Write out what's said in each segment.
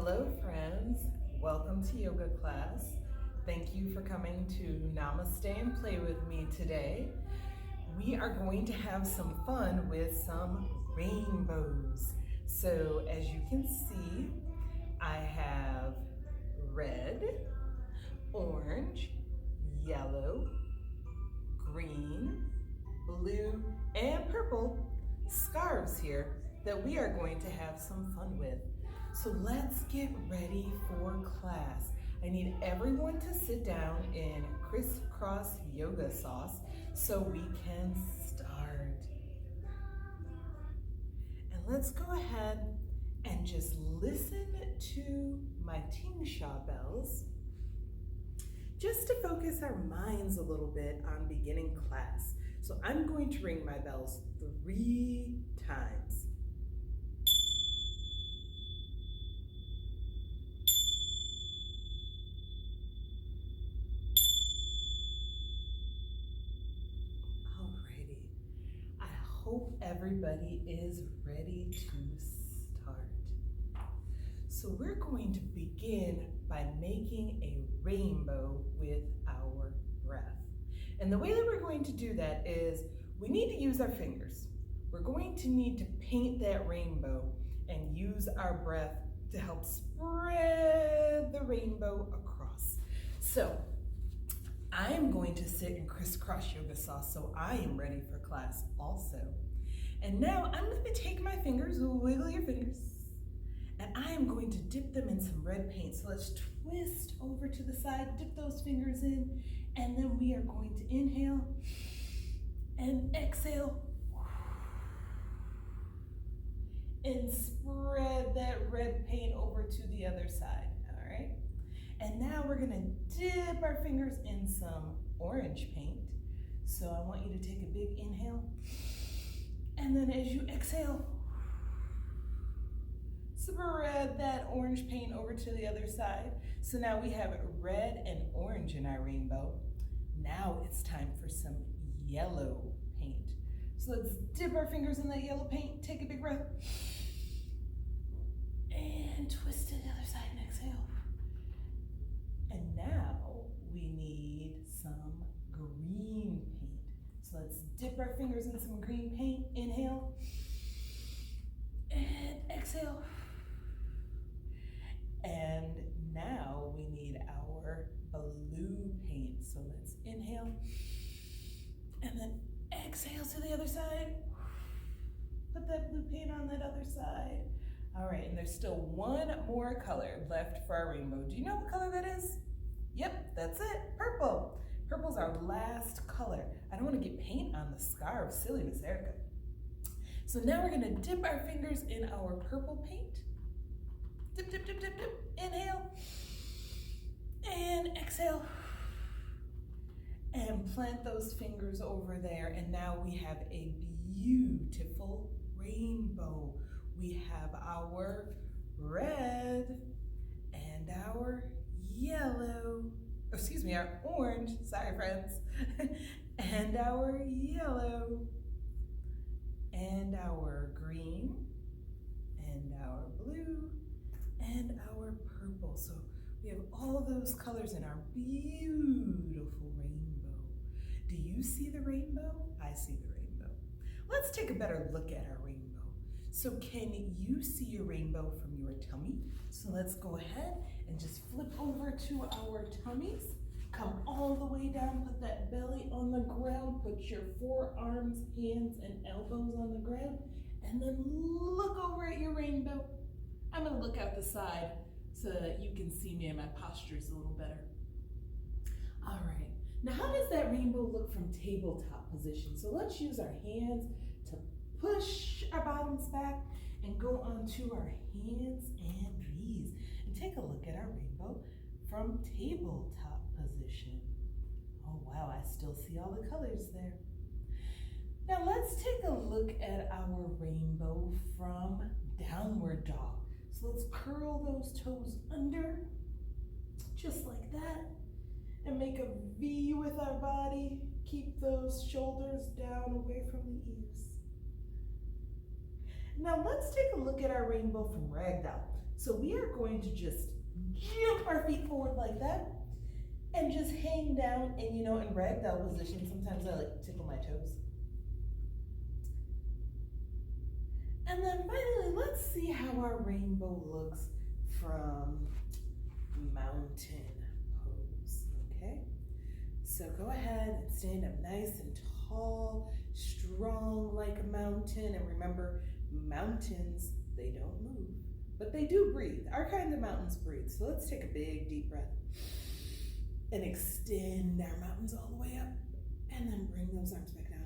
Hello, friends. Welcome to yoga class. Thank you for coming to Namaste and Play with me today. We are going to have some fun with some rainbows. So, as you can see, I have red, orange, yellow, green, blue, and purple scarves here that we are going to have some fun with. So let's get ready for class. I need everyone to sit down in crisscross yoga sauce so we can start. And let's go ahead and just listen to my ting sha bells just to focus our minds a little bit on beginning class. So I'm going to ring my bells 3 times. Hope everybody is ready to start. So we're going to begin by making a rainbow with our breath. And the way that we're going to do that is we need to use our fingers. We're going to need to paint that rainbow and use our breath to help spread the rainbow across. So I am going to sit in crisscross yoga sauce, so I am ready for class also. And now I'm going to take my fingers, wiggle your fingers, and I am going to dip them in some red paint. So let's twist over to the side, dip those fingers in, and then we are going to inhale and exhale and spread that red paint over to the other side, all right? And now we're gonna dip our fingers in some orange paint. So I want you to take a big inhale. And then as you exhale, spread that orange paint over to the other side. So now we have red and orange in our rainbow. Now it's time for some yellow paint. So let's dip our fingers in that yellow paint, take a big breath, and twist to the other side and exhale. And now we need some green paint. So let's dip our fingers in some green paint. Inhale and exhale. And now we need our blue paint. So let's inhale and then exhale to the other side. Put that blue paint on that other side. All right, and there's still one more color left for our rainbow. Do you know what color that is? Yep, that's it, purple. Purple's our last color. I don't want to get paint on the scarf, silly Miss Erica. So now we're gonna dip our fingers in our purple paint. Dip, dip, dip, dip, dip. Inhale and exhale. And plant those fingers over there. And now we have a beautiful rainbow. We have our red and our yellow, our orange, sorry friends, and our yellow, and our green, and our blue, and our purple. So we have all those colors in our beautiful rainbow. Do you see the rainbow? I see the rainbow. Let's take a better look at our rainbow. So can you see your rainbow from your tummy? So let's go ahead and just flip over to our tummies. Come all the way down, put that belly on the ground, put your forearms, hands, and elbows on the ground, and then look over at your rainbow. I'm gonna look out the side so that you can see me and my posture is a little better. All right, now how does that rainbow look from tabletop position? So let's use our hands to push our bottoms back and go onto our hands and knees and take a look at our rainbow from tabletop position. Oh wow, I still see all the colors there. Now let's take a look at our rainbow from downward dog. So let's curl those toes under, just like that, and make a V with our body. Keep those shoulders down away from the ears. Now let's take a look at our rainbow from ragdoll. So we are going to just jump our feet forward like that and just hang down. And you know, in ragdoll position, sometimes I like to tickle my toes. And then finally, let's see how our rainbow looks from mountain pose, okay? So go ahead and stand up nice and tall, strong like a mountain. And remember, mountains, they don't move, but they do breathe. Our kind of mountains breathe. So let's take a big deep breath and extend our mountains all the way up, and then bring those arms back down.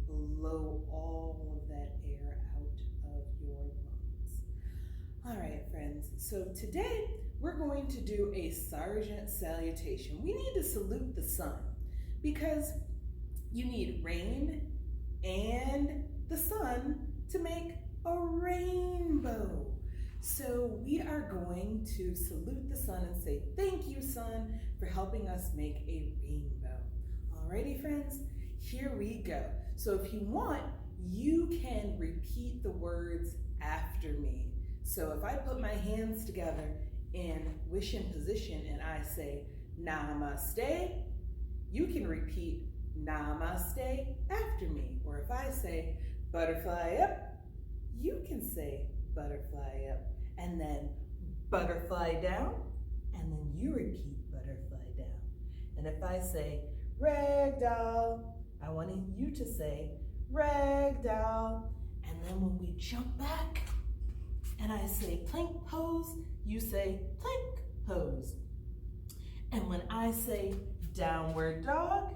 Blow all of that air out of your lungs. All right, friends. So today we're going to do a sergeant salutation. We need to salute the sun because you need rain and the sun to make a rainbow. So we are going to salute the sun and say, thank you, sun, for helping us make a rainbow. Alrighty, friends, here we go. So if you want, you can repeat the words after me. So if I put my hands together in wishing position and I say, namaste, you can repeat namaste after me. Or if I say, butterfly up, you can say butterfly up. And then butterfly down, and then you repeat butterfly down. And if I say ragdoll, I want you to say ragdoll. And then when we jump back and I say plank pose, you say plank pose. And when I say downward dog,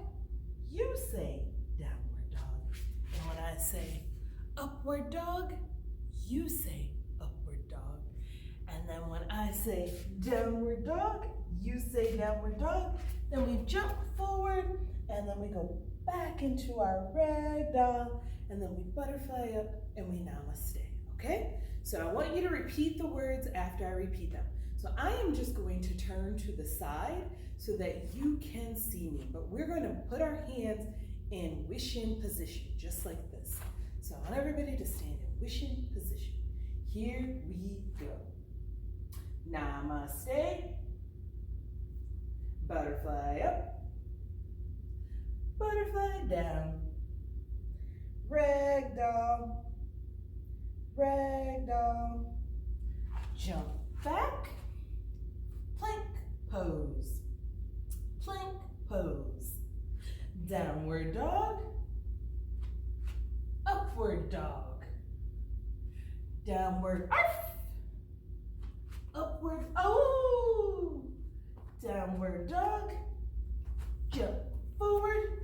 you say downward dog. And when I say upward dog, you say upward dog. And then when I say downward dog, you say downward dog. Then we jump forward, and then we go back into our ragdoll, and then we butterfly up, and we namaste, okay? So I want you to repeat the words after I repeat them. So I am just going to turn to the side so that you can see me, but we're going to put our hands in wishing position, just like this. So I want everybody to stand in wishing position. Here we go. Namaste. Butterfly up. Butterfly down. Ragdoll. Ragdoll. Jump back. Plank pose. Plank pose. Downward dog. Upward dog. Downward arf. Upward oh. Downward dog. Jump forward.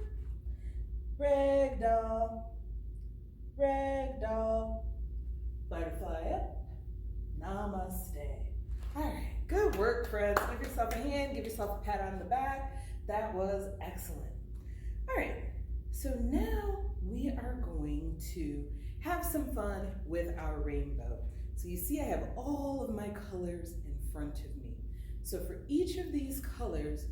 Ragdoll. Ragdoll. Butterfly up. Namaste. All right, good work, friends. Give yourself a hand, give yourself a pat on the back. That was excellent. All right, so now we are going to have some fun with our rainbow. So you see I have all of my colors in front of me. So for each of these colors,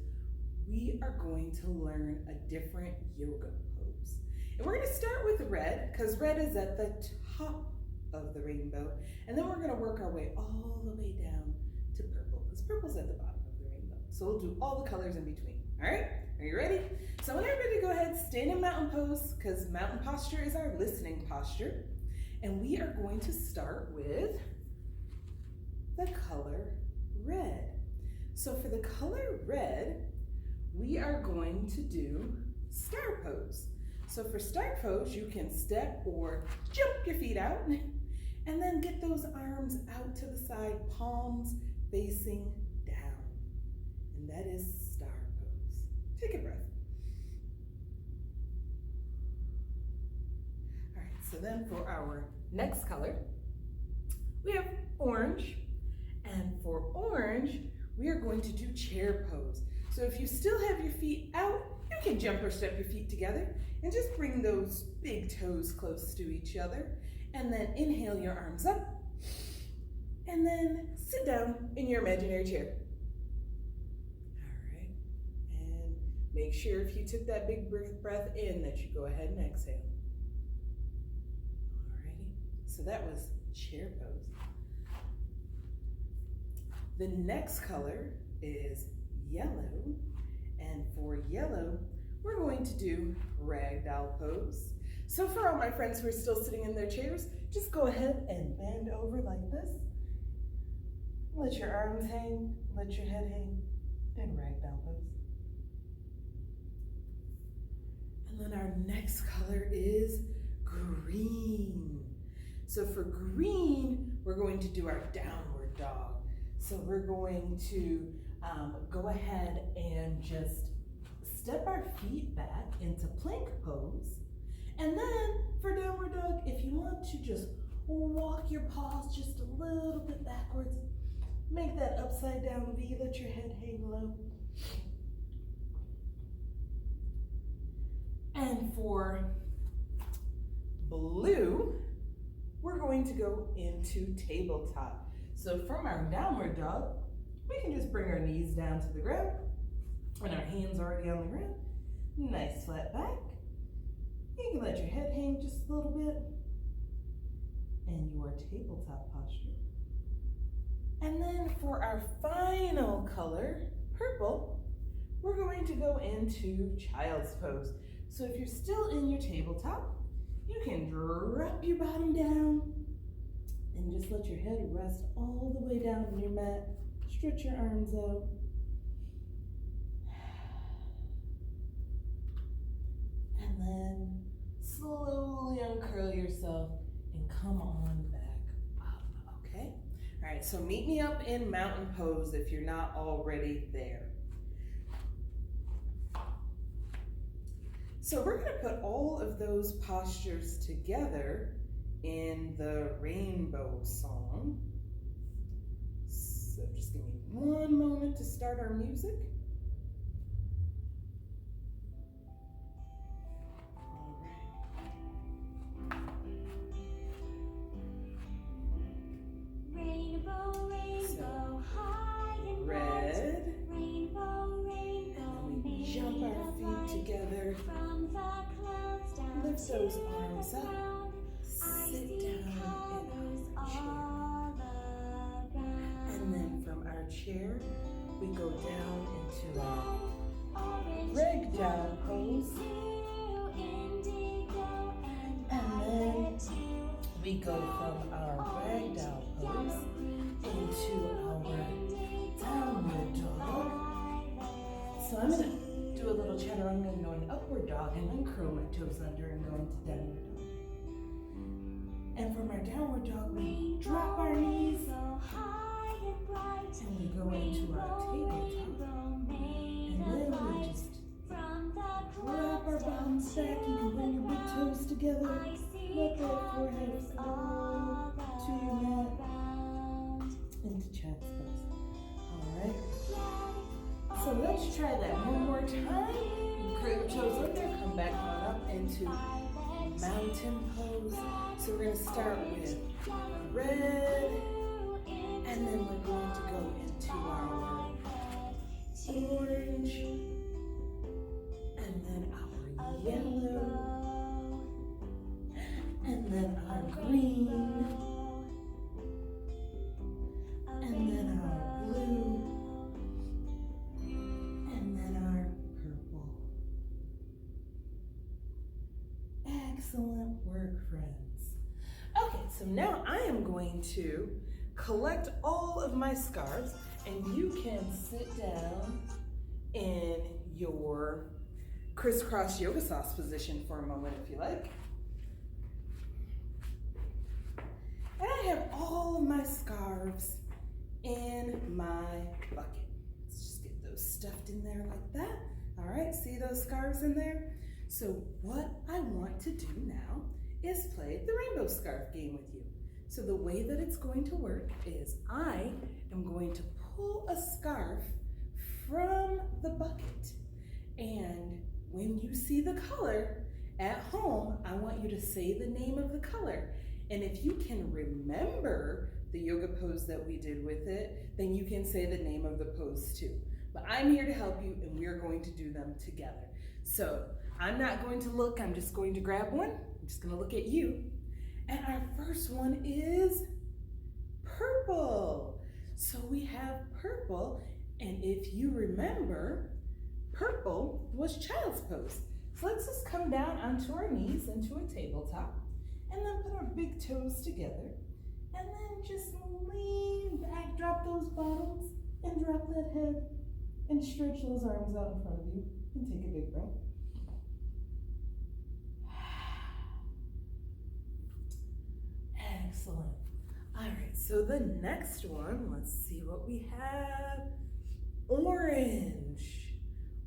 we are going to learn a different yoga pose. And we're going to start with red, because red is at the top of the rainbow. And then we're going to work our way all the way down to purple, because purple's at the bottom of the rainbow. So we'll do all the colors in between. All right, are you ready? So I want everybody to go ahead, stand in mountain pose, because mountain posture is our listening posture. And we are going to start with the color red. So for the color red, we are going to do star pose. So for star pose, you can step or jump your feet out and then get those arms out to the side, palms facing down. And that is star pose. Take a breath. All right, so then for our next color, we have orange. And for orange, we are going to do chair pose. So if you still have your feet out, you can jump or step your feet together and just bring those big toes close to each other. And then inhale your arms up and then sit down in your imaginary chair. All right, and make sure if you took that big breath in that you go ahead and exhale. Alrighty, so that was chair pose. The next color is yellow, and for yellow, we're going to do ragdoll pose. So for all my friends who are still sitting in their chairs, just go ahead and bend over like this. Let your arms hang, let your head hang, and ragdoll pose. And then our next color is green. So for green, we're going to do our downward dog. So we're going to go ahead and just step our feet back into plank pose. And then for downward dog, if you want to just walk your paws just a little bit backwards, make that upside down V, let your head hang low. And for blue, we're going to go into tabletop. So from our downward dog, we can just bring our knees down to the ground and our hands already on the ground. Nice flat back. You can let your head hang just a little bit. And your tabletop posture. And then for our final color, purple, we're going to go into child's pose. So if you're still in your tabletop, you can drop your bottom down and just let your head rest all the way down on your mat. Stretch your arms out. And then slowly uncurl yourself and come on back up, okay? All right, so meet me up in mountain pose if you're not already there. So we're gonna put all of those postures together in the rainbow song. So just give me one moment to start our music. Lift those arms up, sit down in our chair. And then from our chair, we go down into our ragdoll pose. And then we go from our ragdoll pose into our downward dog. So I'm gonna do a little chaturanga. I'm going to go in upward dog and then curl my toes under and go into downward dog. And from our downward dog, we drop our knees and we go into our tabletop. And then we just drop our bottoms back. You can bring your big toes together. Let that forehead flow to your mat into child's pose. All right. So let's try that one more time. You curl your toes under, come back on up into mountain pose. So we're going to start with red, and then we're going to go into our orange, and then our yellow, and then our green, and then our blue, excellent work, friends. Okay, so now I am going to collect all of my scarves, and you can sit down in your crisscross yoga sauce position for a moment if you like. And I have all of my scarves in my bucket. Let's just get those stuffed in there like that. All right, see those scarves in there? So what I want to do now is play the rainbow scarf game with you. So the way that it's going to work is I am going to pull a scarf from the bucket. And when you see the color at home, I want you to say the name of the color. And if you can remember the yoga pose that we did with it, then you can say the name of the pose too. But I'm here to help you, and we're going to do them together. So I'm not going to look, I'm just going to grab one. I'm just gonna look at you. And our first one is purple. So we have purple, and if you remember, purple was child's pose. So let's just come down onto our knees into a tabletop, and then put our big toes together, and then just lean back, drop those bottoms, and drop that head, and stretch those arms out in front of you, and take a big breath. Excellent. All right, so the next one, let's see what we have. Orange.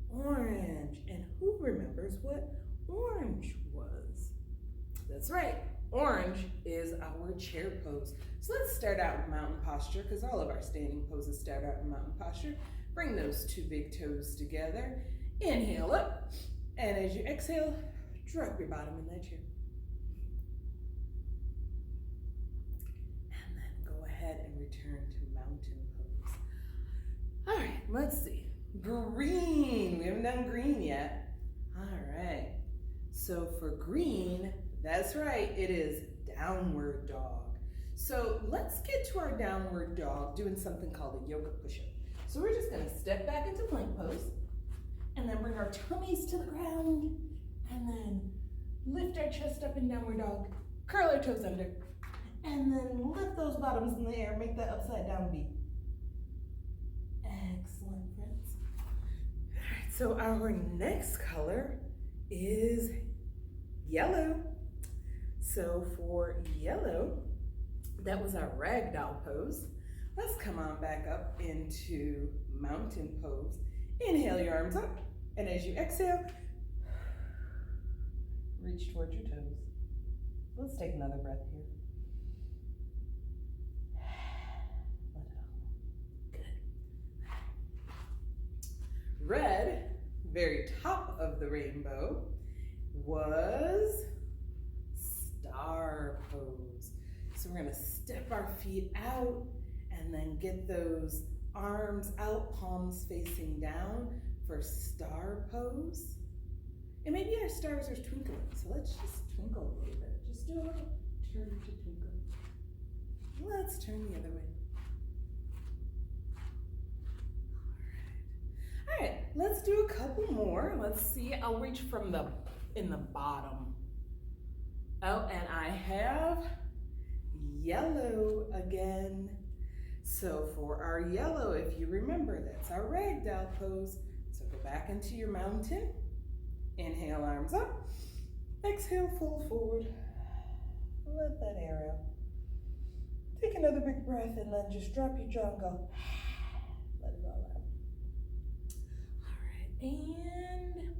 Orange. And who remembers what orange was? That's right. Orange is our chair pose. So let's start out in mountain posture, because all of our standing poses start out in mountain posture. Bring those two big toes together. Inhale up. And as you exhale, drop your bottom in that chair. And return to mountain pose. All right, let's see. Green. We haven't done green yet. All right. So for green, that's right, it is downward dog. So let's get to our downward dog doing something called a yoga push-up. So we're just gonna step back into plank pose, and then bring our tummies to the ground, and then lift our chest up in downward dog, curl our toes under, and then lift those bottoms in the air, make that upside down V. Excellent, friends. All right, so our next color is yellow. So for yellow, that was our ragdoll pose. Let's come on back up into mountain pose. Inhale your arms up, and as you exhale, reach towards your toes. Let's take another breath here. Red, very top of the rainbow, was star pose. So we're gonna step our feet out and then get those arms out, palms facing down for star pose. And maybe our stars are twinkling, so let's just twinkle a little bit. Just do a little turn to twinkle. Let's turn the other way. All right, let's do a couple more. Let's see, I'll reach from in the bottom. Oh, and I have yellow again. So for our yellow, if you remember, that's our ragdoll pose. So go back into your mountain. Inhale, arms up. Exhale, fold forward. Let that air out. Take another big breath and then just drop your jaw and go. Let it all out. And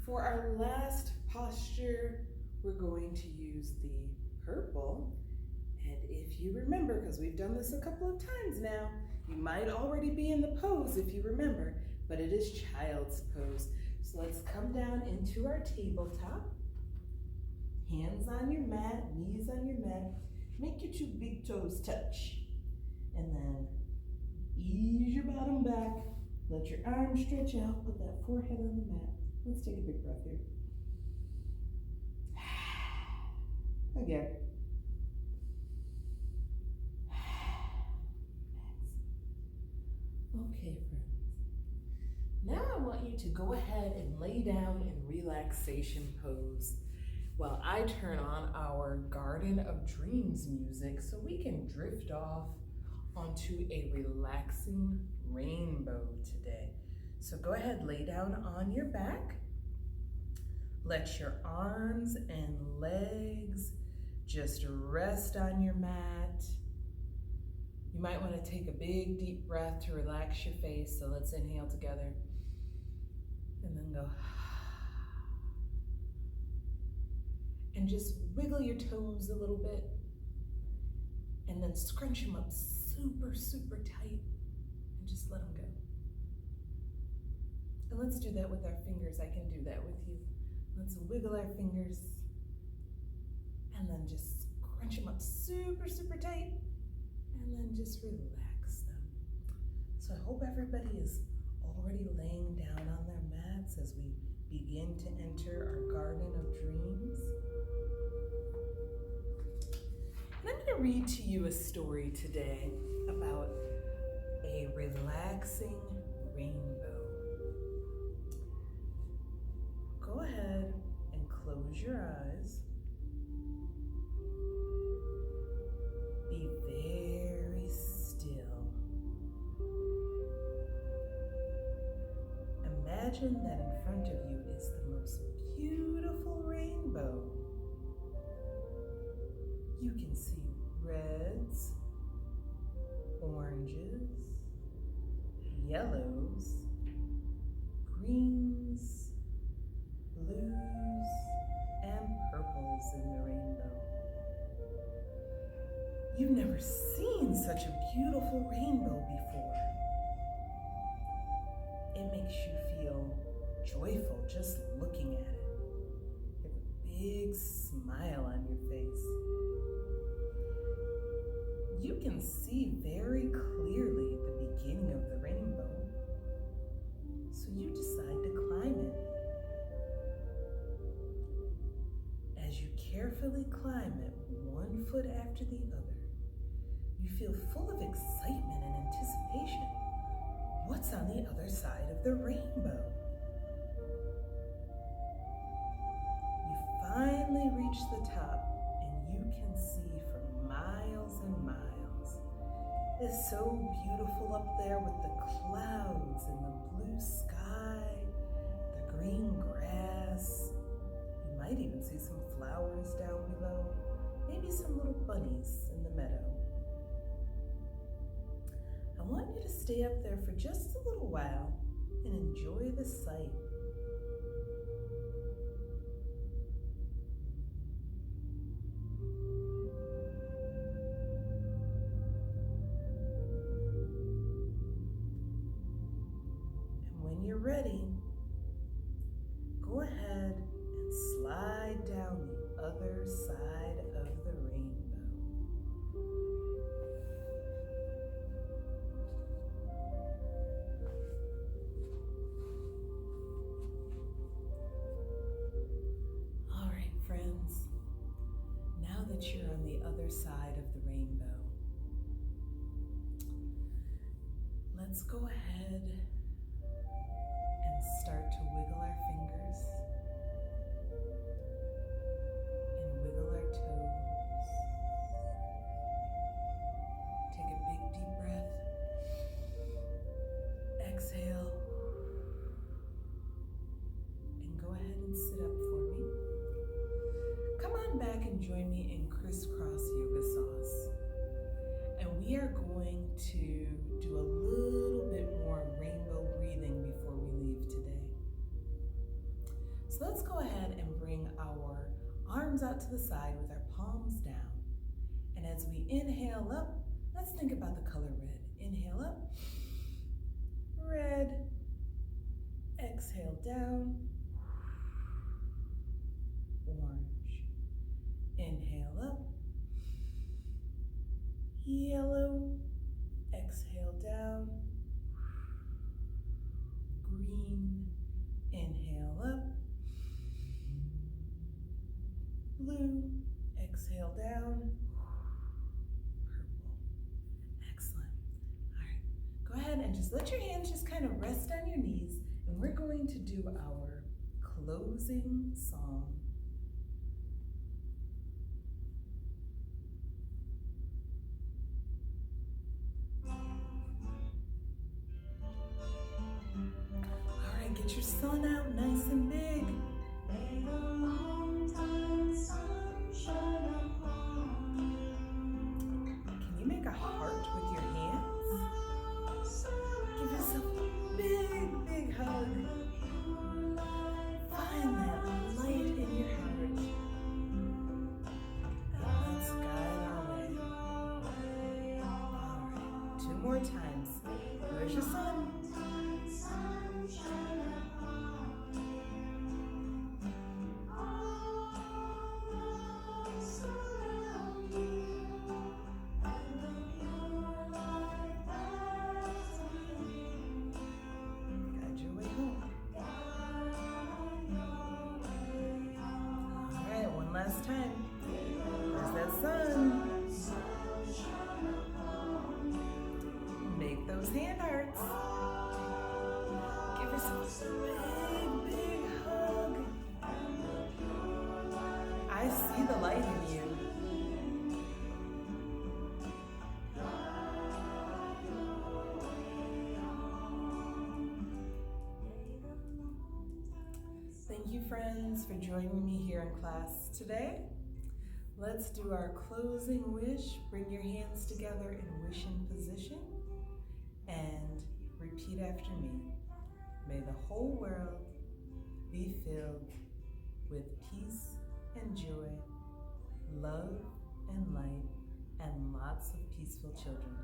for our last posture, we're going to use the purple. And if you remember, because we've done this a couple of times now, you might already be in the pose if you remember, but it is child's pose. So let's come down into our tabletop. Hands on your mat, knees on your mat. Make your two big toes touch. And then ease your bottom back. Let your arms stretch out, put that forehead on the mat. Let's take a big breath here. Again. Okay, friends. Now I want you to go ahead and lay down in relaxation pose while I turn on our Garden of Dreams music so we can drift off onto a relaxing rainbow today. So go ahead, lay down on your back. Let your arms and legs just rest on your mat. You might want to take a big deep breath to relax your face. So let's inhale together and then go. And just wiggle your toes a little bit and then scrunch them up super, super tight and just let them go. And let's do that with our fingers. I can do that with you. Let's wiggle our fingers and then just scrunch them up super, super tight and then just relax them. So I hope everybody is already laying down on their mats as we begin to enter our Garden of Dreams. And I'm going to read to you a story today about about a relaxing rainbow. Go ahead and close your eyes. Be very still. Imagine that in front of you is the most beautiful rainbow. You can see reds, oranges, yellows, greens, blues, and purples in the rainbow. You've never seen such a beautiful rainbow before. It makes you feel joyful just looking at it. You have a big smile on your face. You can see very clearly the beginning of the rainbow, so you decide to climb it. As you carefully climb it, one foot after the other, you feel full of excitement and anticipation. What's on the other side of the rainbow? You finally reach the top, and you can see for miles and miles. It's so beautiful up there with the clouds and the blue sky, the green grass. You might even see some flowers down below, maybe some little bunnies in the meadow. I want you to stay up there for just a little while and enjoy the sight. And when you're ready, go ahead and slide down the other side of the rainbow. Friends, now that you're on the other side of the rainbow, let's go ahead and start to wiggle our fingers and wiggle our toes. Take a big deep breath. Exhale. And go ahead and sit up for me. Come on back and join me in crisscross yoga sauce. And we are going to do a little bit more rainbow breathing before we leave today. So let's go ahead and bring our arms out to the side with our palms down. And as we inhale up, let's think about the color red. Inhale up, red. Exhale down, orange. Inhale up, yellow. Exhale down, green. Inhale up, blue. Exhale down, purple. Excellent. All right, go ahead and just let your hands just kind of rest on your knees, and we're going to do our closing song. Get your sun out nice and big. May the long-time sun shine upon you. Can you make a heart with your hands? Give yourself a big, big hug. Find that light in your heart. And let's guide our way. All right, 2 more times. Where's your sun? Last time. There's that sun. those hand hearts. Give yourself a big, big hug. I see the light in you. Thank you, friends, for joining me here in class today. Let's do our closing wish. Bring your hands together in wishing position and repeat after me. May the whole world be filled with peace and joy, love and light, and lots of peaceful children.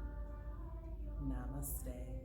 Namaste.